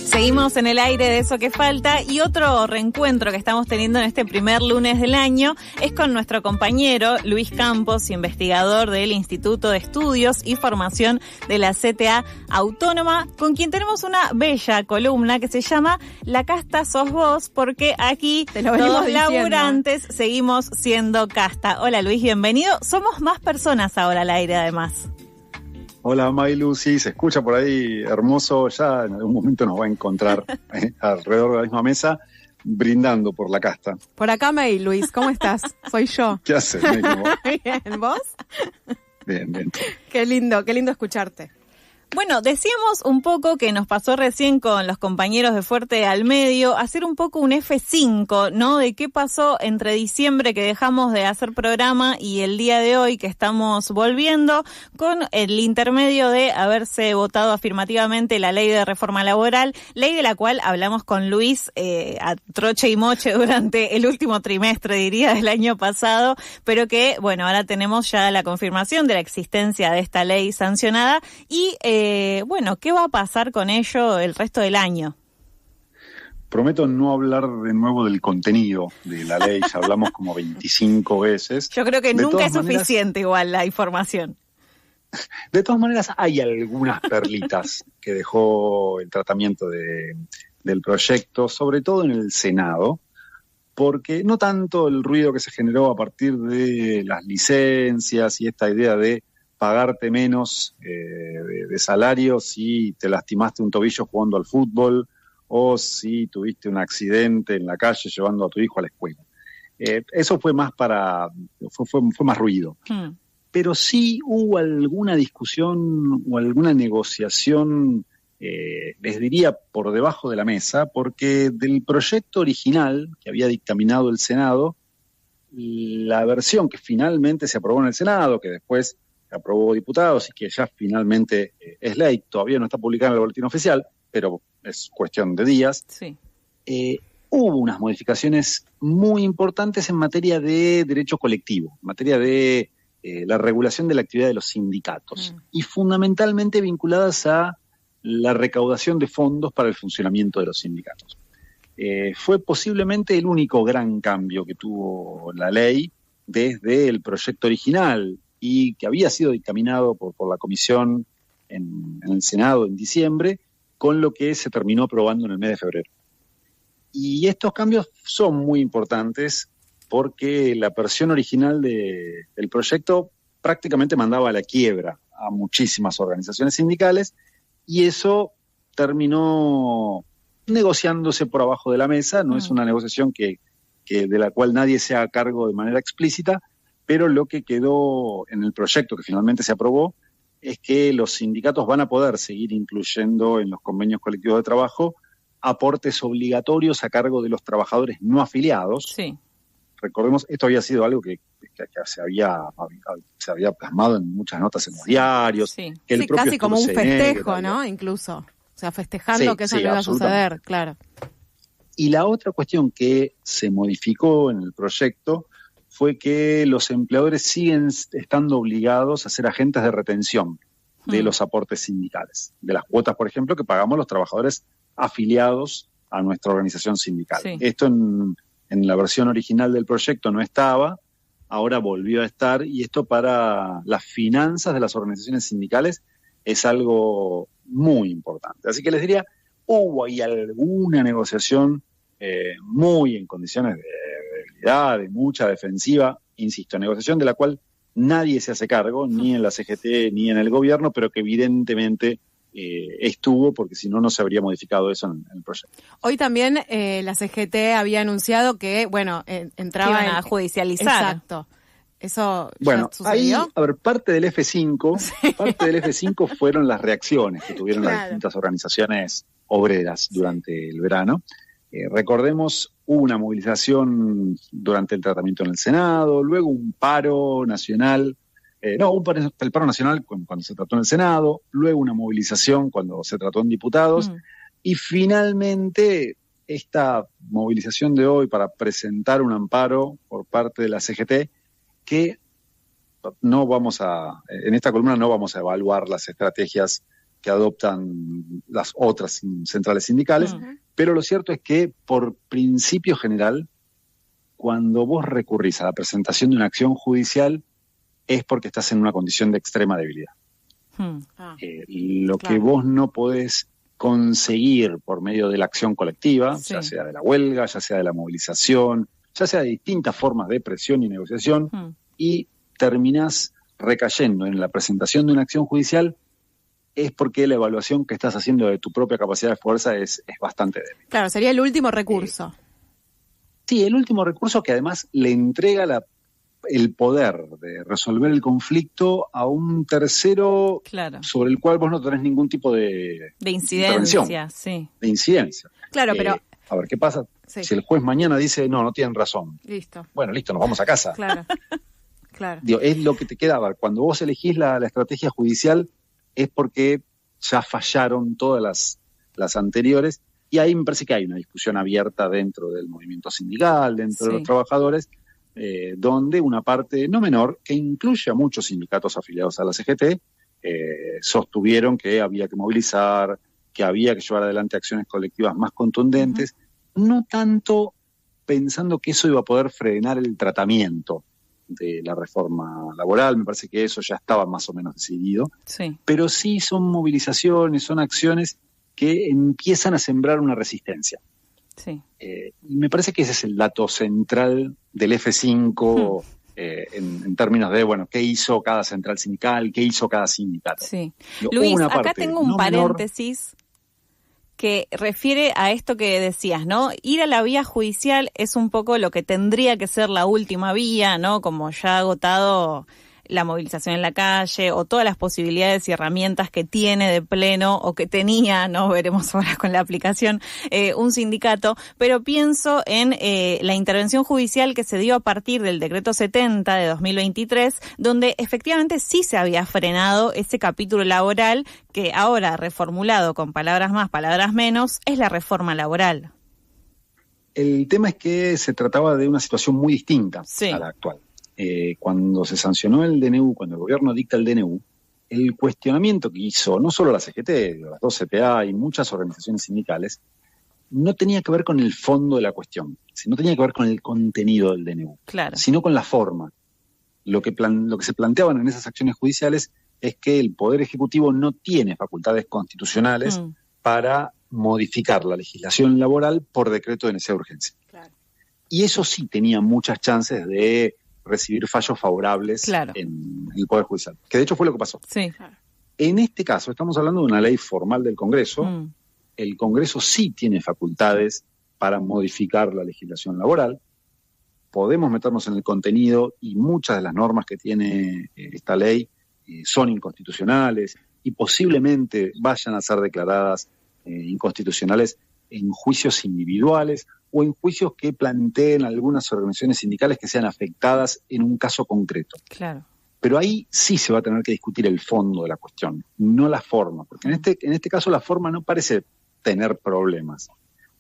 Seguimos en el aire de Eso que Falta, y otro reencuentro que estamos teniendo en este primer lunes del año es con nuestro compañero Luis Campos, investigador del Instituto de Estudios y Formación de la CTA Autónoma, con quien tenemos una bella columna que se llama La casta sos vos, porque aquí todos laburantes seguimos siendo casta. Hola Luis, bienvenido. Somos más personas ahora al aire además. Hola Maylu, sí, se escucha por ahí hermoso, ya en algún momento nos va a encontrar alrededor de la misma mesa, brindando por la casta. Por acá May, Luis, ¿cómo estás? Soy yo. ¿Qué haces, May? Bien, ¿vos? Bien. Qué lindo escucharte. Bueno, decíamos un poco que nos pasó recién con los compañeros de Fuerte al Medio, hacer un poco un F5, ¿no? De qué pasó entre diciembre, que dejamos de hacer programa, y el día de hoy que estamos volviendo, con el intermedio de haberse votado afirmativamente la ley de reforma laboral, ley de la cual hablamos con Luis a troche y moche durante el último trimestre, diría, del año pasado, pero que, bueno, ahora tenemos ya la confirmación de la existencia de esta ley sancionada y bueno, ¿qué va a pasar con ello el resto del año? Prometo no hablar de nuevo del contenido de la ley, ya hablamos como 25 veces. Yo creo que nunca es suficiente igual la información. De todas maneras, hay algunas perlitas que dejó el tratamiento del proyecto, sobre todo en el Senado, porque no tanto el ruido que se generó a partir de las licencias y esta idea de pagarte menos de salario si te lastimaste un tobillo jugando al fútbol o si tuviste un accidente en la calle llevando a tu hijo a la escuela. Eso fue más fue más ruido. Pero sí hubo alguna discusión o alguna negociación, les diría, por debajo de la mesa, porque del proyecto original que había dictaminado el Senado, la versión que finalmente se aprobó en el Senado, que después aprobó diputados y que ya finalmente es ley, todavía no está publicada en el boletín oficial, pero es cuestión de días. Sí. Hubo unas modificaciones muy importantes en materia de derecho colectivo, en materia de la regulación de la actividad de los sindicatos y fundamentalmente vinculadas a la recaudación de fondos para el funcionamiento de los sindicatos. Fue posiblemente el único gran cambio que tuvo la ley desde el proyecto original, y que había sido dictaminado por la comisión en el Senado en diciembre, con lo que se terminó aprobando en el mes de febrero. Y estos cambios son muy importantes porque la versión original del proyecto prácticamente mandaba a la quiebra a muchísimas organizaciones sindicales, y eso terminó negociándose por abajo de la mesa. No es una negociación de la cual nadie se haga cargo de manera explícita, pero lo que quedó en el proyecto que finalmente se aprobó es que los sindicatos van a poder seguir incluyendo en los convenios colectivos de trabajo aportes obligatorios a cargo de los trabajadores no afiliados. Sí. Recordemos, esto había sido algo que se había plasmado en muchas notas en los diarios. Sí, que el propio casi como un festejo, había, ¿no? Incluso. O sea, festejando que eso no iba a suceder, claro. Y la otra cuestión que se modificó en el proyecto fue que los empleadores siguen estando obligados a ser agentes de retención de los aportes sindicales, de las cuotas, por ejemplo, que pagamos los trabajadores afiliados a nuestra organización sindical. Sí. Esto en la versión original del proyecto no estaba, ahora volvió a estar, y esto para las finanzas de las organizaciones sindicales es algo muy importante. Así que les diría, hubo ahí alguna negociación muy en condiciones de de mucha defensiva, insisto, negociación de la cual nadie se hace cargo, ni en la CGT ni en el gobierno, pero que evidentemente estuvo, porque si no, no se habría modificado eso en el proyecto. Hoy también la CGT había anunciado que, bueno, entraba a judicializar. Exacto. ¿Eso bueno, ya sucedió? Ahí, a ver, parte del F5 fueron las reacciones que tuvieron las distintas organizaciones obreras durante el verano. Recordemos, hubo una movilización durante el tratamiento en el Senado, luego un paro nacional, el paro nacional cuando se trató en el Senado, luego una movilización cuando se trató en diputados, y finalmente esta movilización de hoy para presentar un amparo por parte de la CGT, que en esta columna no vamos a evaluar las estrategias que adoptan las otras centrales sindicales, pero lo cierto es que por principio general, cuando vos recurrís a la presentación de una acción judicial, es porque estás en una condición de extrema debilidad. Lo que vos no podés conseguir por medio de la acción colectiva, ya sea de la huelga, ya sea de la movilización, ya sea de distintas formas de presión y negociación, y terminás recayendo en la presentación de una acción judicial, es porque la evaluación que estás haciendo de tu propia capacidad de fuerza es bastante débil. Claro, sería el último recurso. Sí, el último recurso que además le entrega el poder de resolver el conflicto a un tercero sobre el cual vos no tenés ningún tipo de incidencia, de incidencia. Claro, pero... A ver, ¿qué pasa? Si el juez mañana dice, no tienen razón. Listo. Bueno, listo, nos vamos a casa. Claro. Digo, es lo que te queda. A ver, cuando vos elegís la estrategia judicial, es porque ya fallaron todas las anteriores, y ahí me parece que hay una discusión abierta dentro del movimiento sindical, dentro de los trabajadores, donde una parte no menor, que incluye a muchos sindicatos afiliados a la CGT, sostuvieron que había que movilizar, que había que llevar adelante acciones colectivas más contundentes, no tanto pensando que eso iba a poder frenar el tratamiento de la reforma laboral, me parece que eso ya estaba más o menos decidido, pero sí son movilizaciones, son acciones que empiezan a sembrar una resistencia. Me parece que ese es el dato central del F5 en términos de, bueno, qué hizo cada central sindical, qué hizo cada sindicato. Luis, acá tengo un paréntesis que refiere a esto que decías, ¿no? Ir a la vía judicial es un poco lo que tendría que ser la última vía, ¿no? Como ya ha agotado la movilización en la calle o todas las posibilidades y herramientas que tiene de pleno o que tenía, no veremos ahora con la aplicación, un sindicato, pero pienso en la intervención judicial que se dio a partir del decreto 70 de 2023, donde efectivamente sí se había frenado ese capítulo laboral que ahora, reformulado con palabras más, palabras menos, es la reforma laboral. El tema es que se trataba de una situación muy distinta a la actual. Cuando se sancionó el DNU, cuando el gobierno dicta el DNU, el cuestionamiento que hizo no solo la CGT, las dos CTA y muchas organizaciones sindicales, no tenía que ver con el fondo de la cuestión, no tenía que ver con el contenido del DNU, sino con la forma. Lo que se planteaban en esas acciones judiciales es que el Poder Ejecutivo no tiene facultades constitucionales para modificar la legislación laboral por decreto de necesidad de urgencia. Y eso sí tenía muchas chances de recibir fallos favorables en el Poder Judicial, que de hecho fue lo que pasó. En este caso estamos hablando de una ley formal del Congreso. El Congreso sí tiene facultades para modificar la legislación laboral. Podemos meternos en el contenido y muchas de las normas que tiene esta ley son inconstitucionales y posiblemente vayan a ser declaradas inconstitucionales en juicios individuales o en juicios que planteen algunas organizaciones sindicales que sean afectadas en un caso concreto. Pero ahí sí se va a tener que discutir el fondo de la cuestión, no la forma, porque en este caso la forma no parece tener problemas.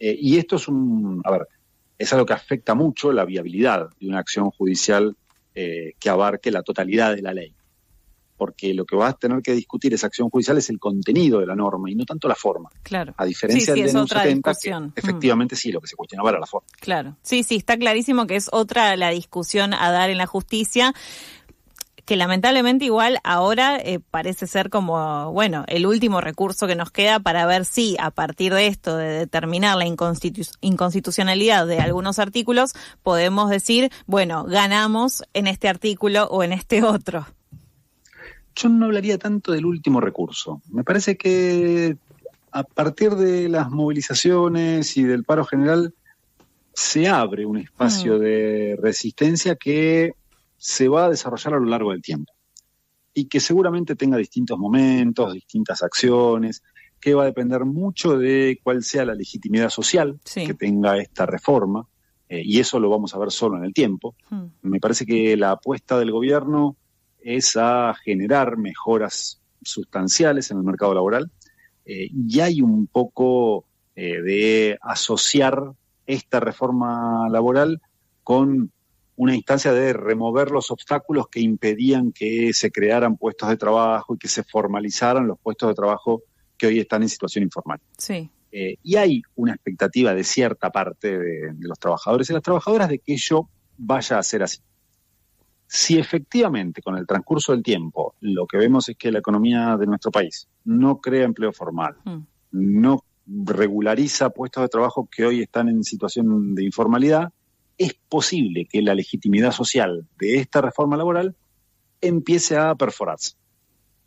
Y esto es algo que afecta mucho la viabilidad de una acción judicial que abarque la totalidad de la ley. Porque lo que vas a tener que discutir esa acción judicial es el contenido de la norma y no tanto la forma. A diferencia del DNU 70, que efectivamente sí, lo que se cuestionaba era la forma. Sí, está clarísimo que es otra la discusión a dar en la justicia, que lamentablemente igual ahora parece ser como, bueno, el último recurso que nos queda para ver si a partir de esto, de determinar la inconstitucionalidad de algunos artículos, podemos decir, bueno, ganamos en este artículo o en este otro. Yo no hablaría tanto del último recurso. Me parece que a partir de las movilizaciones y del paro general se abre un espacio de resistencia que se va a desarrollar a lo largo del tiempo y que seguramente tenga distintos momentos, distintas acciones, que va a depender mucho de cuál sea la legitimidad social que tenga esta reforma, y eso lo vamos a ver solo en el tiempo. Me parece que la apuesta del gobierno es a generar mejoras sustanciales en el mercado laboral, y hay un poco de asociar esta reforma laboral con una instancia de remover los obstáculos que impedían que se crearan puestos de trabajo y que se formalizaran los puestos de trabajo que hoy están en situación informal. Sí. Y hay una expectativa de cierta parte de los trabajadores y las trabajadoras de que ello vaya a ser así. Si efectivamente con el transcurso del tiempo lo que vemos es que la economía de nuestro país no crea empleo formal, no regulariza puestos de trabajo que hoy están en situación de informalidad, es posible que la legitimidad social de esta reforma laboral empiece a perforarse.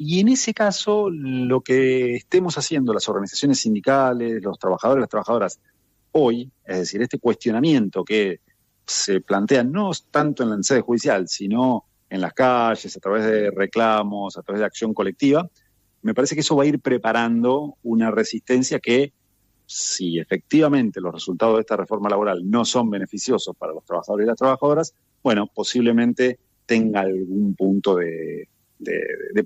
Y en ese caso, lo que estemos haciendo las organizaciones sindicales, los trabajadores y las trabajadoras hoy, es decir, este cuestionamiento que se plantea no tanto en la sede judicial, sino en las calles, a través de reclamos, a través de acción colectiva, me parece que eso va a ir preparando una resistencia que, si efectivamente los resultados de esta reforma laboral no son beneficiosos para los trabajadores y las trabajadoras, bueno, posiblemente tenga algún punto de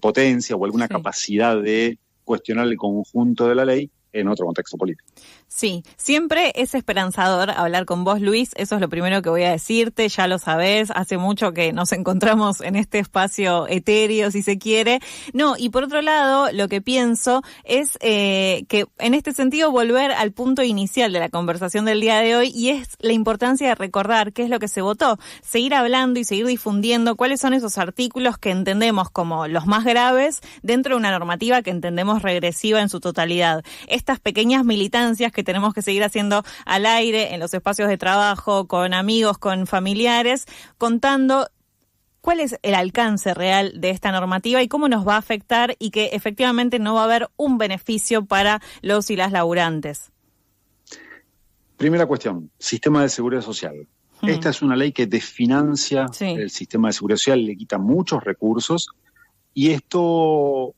potencia o alguna capacidad de cuestionar el conjunto de la ley en otro contexto político. Sí, siempre es esperanzador hablar con vos, Luis, eso es lo primero que voy a decirte, ya lo sabés, hace mucho que nos encontramos en este espacio etéreo, si se quiere. No, y por otro lado, lo que pienso es que en este sentido volver al punto inicial de la conversación del día de hoy, y es la importancia de recordar qué es lo que se votó, seguir hablando y seguir difundiendo cuáles son esos artículos que entendemos como los más graves dentro de una normativa que entendemos regresiva en su totalidad. Estas pequeñas militancias que tenemos que seguir haciendo al aire, en los espacios de trabajo, con amigos, con familiares, contando cuál es el alcance real de esta normativa y cómo nos va a afectar y que efectivamente no va a haber un beneficio para los y las laburantes. Primera cuestión, sistema de seguridad social. Esta es una ley que desfinancia el sistema de seguridad social, le quita muchos recursos y esto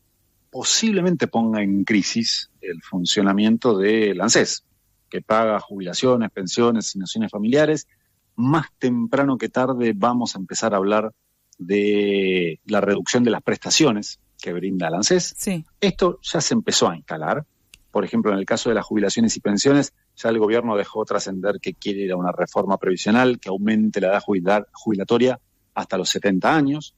posiblemente ponga en crisis el funcionamiento del ANSES, que paga jubilaciones, pensiones, asignaciones familiares. Más temprano que tarde vamos a empezar a hablar de la reducción de las prestaciones que brinda el ANSES. Sí. Esto ya se empezó a instalar. Por ejemplo, en el caso de las jubilaciones y pensiones, ya el gobierno dejó trascender que quiere ir a una reforma previsional que aumente la edad jubilatoria hasta los 70 años.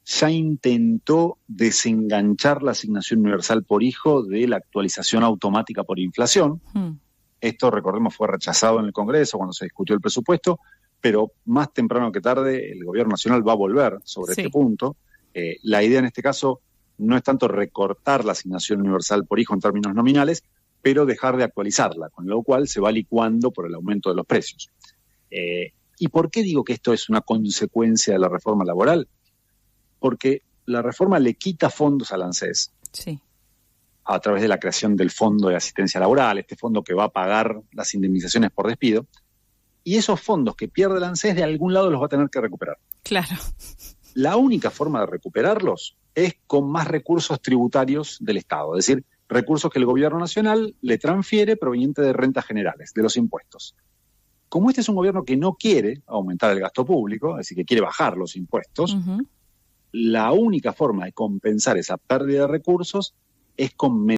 Ya intentó desenganchar la asignación universal por hijo de la actualización automática por inflación. Esto, recordemos, fue rechazado en el Congreso cuando se discutió el presupuesto, pero más temprano que tarde el Gobierno Nacional va a volver sobre este punto. La idea en este caso no es tanto recortar la asignación universal por hijo en términos nominales, pero dejar de actualizarla, con lo cual se va licuando por el aumento de los precios. ¿Y por qué digo que esto es una consecuencia de la reforma laboral? Porque la reforma le quita fondos al ANSES a través de la creación del Fondo de Asistencia Laboral, este fondo que va a pagar las indemnizaciones por despido, y esos fondos que pierde el ANSES de algún lado los va a tener que recuperar. Claro. La única forma de recuperarlos es con más recursos tributarios del Estado, es decir, recursos que el Gobierno Nacional le transfiere provenientes de rentas generales, de los impuestos. Como este es un gobierno que no quiere aumentar el gasto público, es decir, que quiere bajar los impuestos, la única forma de compensar esa pérdida de recursos es con